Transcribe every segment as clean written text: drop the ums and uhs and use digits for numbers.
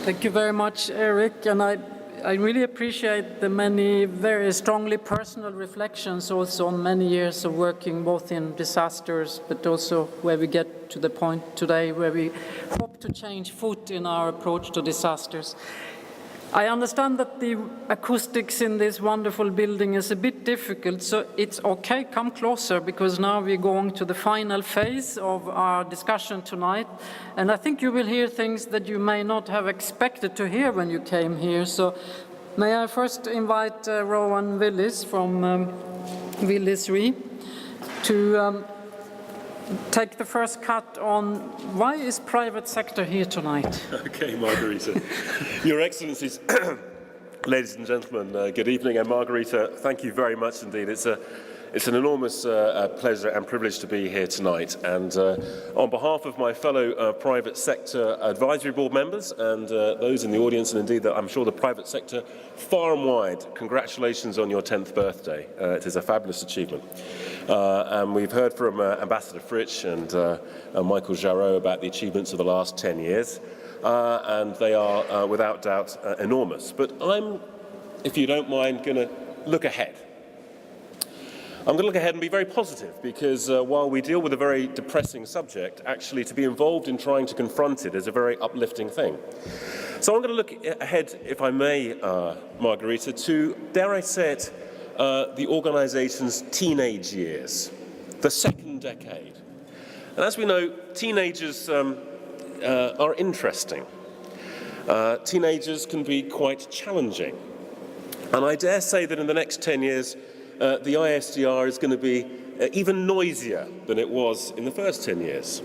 Thank you very much, Eric. And I really appreciate the many very strongly personal reflections also on many years of working both in disasters, but also where we get to the point today where we hope to change foot in our approach to disasters. I understand that the acoustics in this wonderful building is a bit difficult, so it's okay, come closer, because now we're going to the final phase of our discussion tonight. And I think you will hear things that you may not have expected to hear when you came here. So may I first invite Rowan Willis from Willis Re to take the first cut on why is private sector here tonight? Okay, Margarita. Your Excellencies, ladies and gentlemen, good evening. And Margarita, thank you very much indeed. It's an enormous pleasure and privilege to be here tonight. And on behalf of my fellow private sector advisory board members and those in the audience, and indeed I'm sure the private sector far and wide, congratulations on your 10th birthday. It is a fabulous achievement. And we've heard from Ambassador Fritsch and Michael Jarreau about the achievements of the last 10 years, and they are without doubt enormous. But I'm, if you don't mind, going to look ahead. I'm going to look ahead and be very positive, because while we deal with a very depressing subject, actually to be involved in trying to confront it is a very uplifting thing. So I'm going to look ahead, if I may, Margarita, to, dare I say it, the organisation's teenage years, the second decade. And as we know, teenagers are interesting. Teenagers can be quite challenging. And I dare say that in the next 10 years, the ISDR is going to be even noisier than it was in the first 10 years.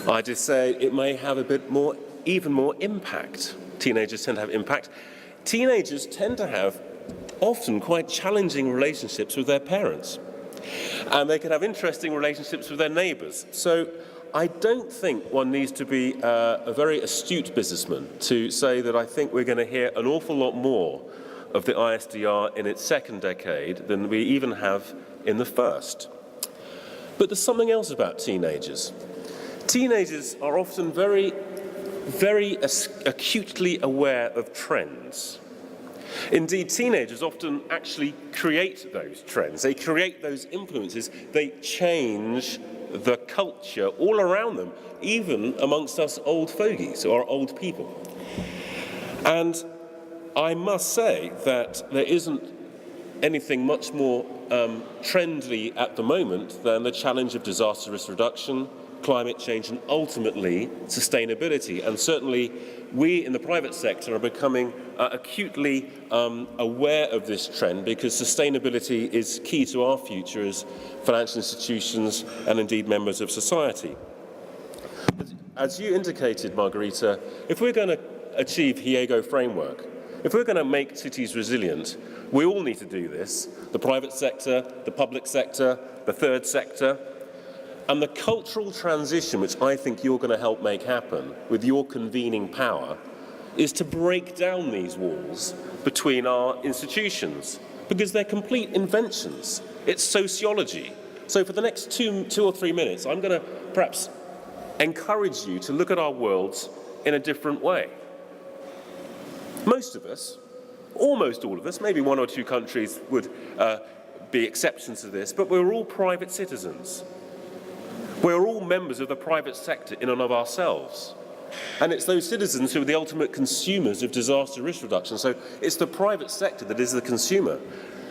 I just say it may have a bit more, even more impact. Teenagers tend to have impact. Teenagers tend to have often quite challenging relationships with their parents. And they can have interesting relationships with their neighbours. So I don't think one needs to be a very astute businessman to say that I think we're going to hear an awful lot more of the ISDR in its second decade than we even have in the first. But there's something else about teenagers. Teenagers are often very acutely aware of trends. Indeed, teenagers often actually create those trends. They create those influences. They change the culture all around them, even amongst us old fogies or old people. And I must say that there isn't anything much more trendy at the moment than the challenge of disaster risk reduction, climate change, and ultimately sustainability. And certainly we in the private sector are becoming acutely aware of this trend, because sustainability is key to our future as financial institutions and indeed members of society. As you indicated, Margarita, if we're going to achieve Hyogo framework, if we're going to make cities resilient, we all need to do this: the private sector, the public sector, the third sector. And the cultural transition, which I think you're going to help make happen with your convening power, is to break down these walls between our institutions, because they're complete inventions. It's sociology. So for the next two or 3 minutes, I'm going to perhaps encourage you to look at our worlds in a different way. Most of us, almost all of us, maybe one or two countries would be exceptions to this, but we're all private citizens. We're all members of the private sector in and of ourselves. And it's those citizens who are the ultimate consumers of disaster risk reduction. So it's the private sector that is the consumer.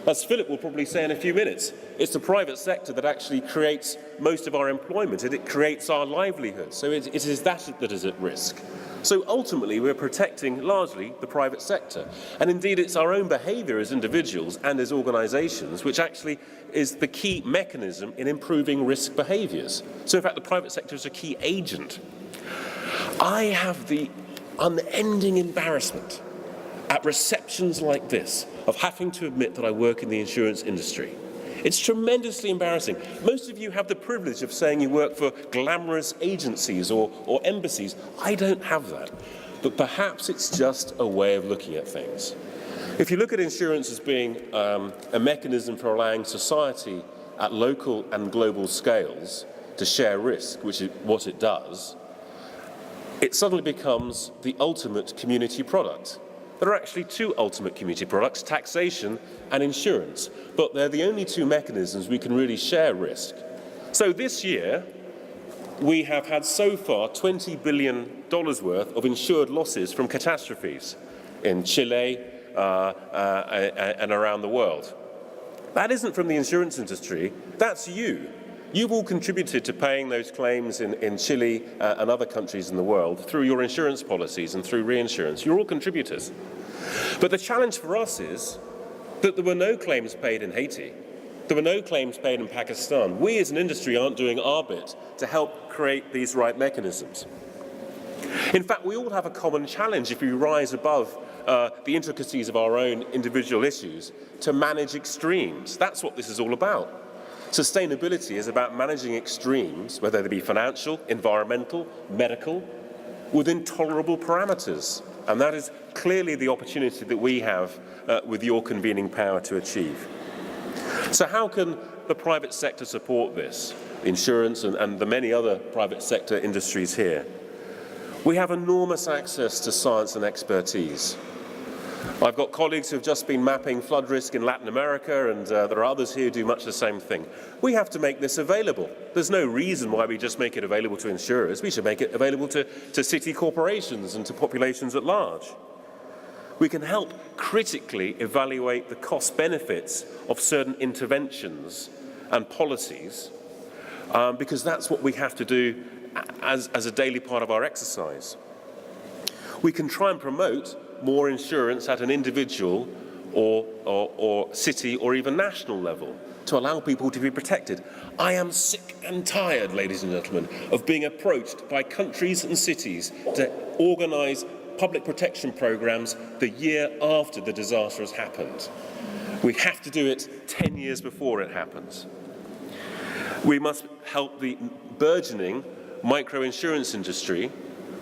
As Philip will probably say in a few minutes, it's the private sector that actually creates most of our employment, and it creates our livelihood. So it is that is at risk. So ultimately, we're protecting largely the private sector. And indeed, it's our own behaviour as individuals and as organisations which actually is the key mechanism in improving risk behaviours. So in fact, the private sector is a key agent. I have the unending embarrassment at receptions like this of having to admit that I work in the insurance industry. It's tremendously embarrassing. Most of you have the privilege of saying you work for glamorous agencies or embassies. I don't have that. But perhaps it's just a way of looking at things. If you look at insurance as being a mechanism for allowing society at local and global scales to share risk, which is what it does, it suddenly becomes the ultimate community product. There are actually two ultimate community products, taxation and insurance, but they're the only two mechanisms we can really share risk. So this year, we have had so far $20 billion worth of insured losses from catastrophes in Chile and around the world. That isn't from the insurance industry, that's you. You've all contributed to paying those claims in Chile and other countries in the world through your insurance policies and through reinsurance. You're all contributors. But the challenge for us is that there were no claims paid in Haiti. There were no claims paid in Pakistan. We as an industry aren't doing our bit to help create these right mechanisms. In fact, we all have a common challenge if we rise above the intricacies of our own individual issues to manage extremes. That's what this is all about. Sustainability is about managing extremes, whether they be financial, environmental, medical, within tolerable parameters. And that is clearly the opportunity that we have with your convening power to achieve. So how can the private sector support this? Insurance and the many other private sector industries here. We have enormous access to science and expertise. I've got colleagues who have just been mapping flood risk in Latin America, and there are others here who do much the same thing. We have to make this available. There's no reason why we just make it available to insurers. We should make it available to city corporations and to populations at large. We can help critically evaluate the cost benefits of certain interventions and policies, because that's what we have to do as a daily part of our exercise. We can try and promote more insurance at an individual or city or even national level to allow people to be protected. I am sick and tired, ladies and gentlemen, of being approached by countries and cities to organise public protection programmes the year after the disaster has happened. We have to do it 10 years before it happens. We must help the burgeoning micro-insurance industry,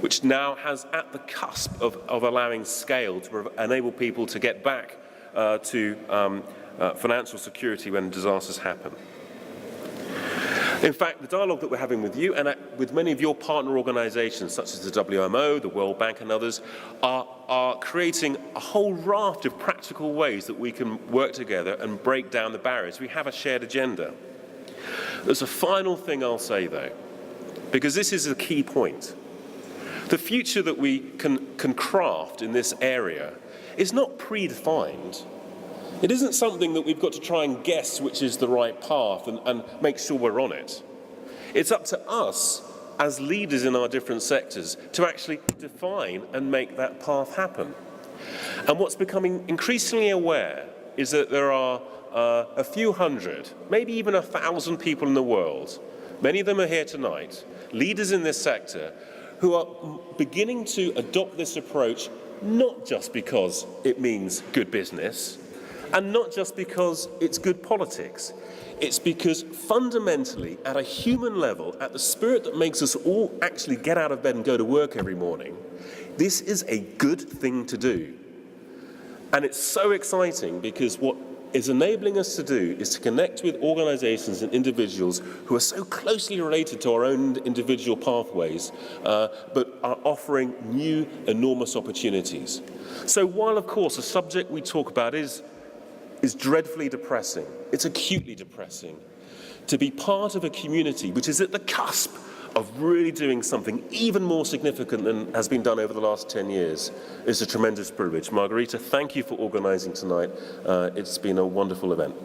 which now has at the cusp of allowing scale to enable people to get back to financial security when disasters happen. In fact, the dialogue that we're having with you and with many of your partner organisations, such as the WMO, the World Bank and others, are creating a whole raft of practical ways that we can work together and break down the barriers. We have a shared agenda. There's a final thing I'll say, though, because this is a key point. The future that we can craft in this area is not predefined. It isn't something that we've got to try and guess which is the right path and make sure we're on it. It's up to us as leaders in our different sectors to actually define and make that path happen. And what's becoming increasingly aware is that there are a few hundred, maybe even 1,000 people in the world, many of them are here tonight, leaders in this sector, who are beginning to adopt this approach, not just because it means good business, and not just because it's good politics. It's because fundamentally, at a human level, at the spirit that makes us all actually get out of bed and go to work every morning, this is a good thing to do. And it's so exciting because what is enabling us to do is to connect with organisations and individuals who are so closely related to our own individual pathways, but are offering new, enormous opportunities. So while, of course, the subject we talk about is dreadfully depressing, it's acutely depressing, to be part of a community which is at the cusp of really doing something even more significant than has been done over the last 10 years is a tremendous privilege. Margarita, thank you for organising tonight. It's been a wonderful event.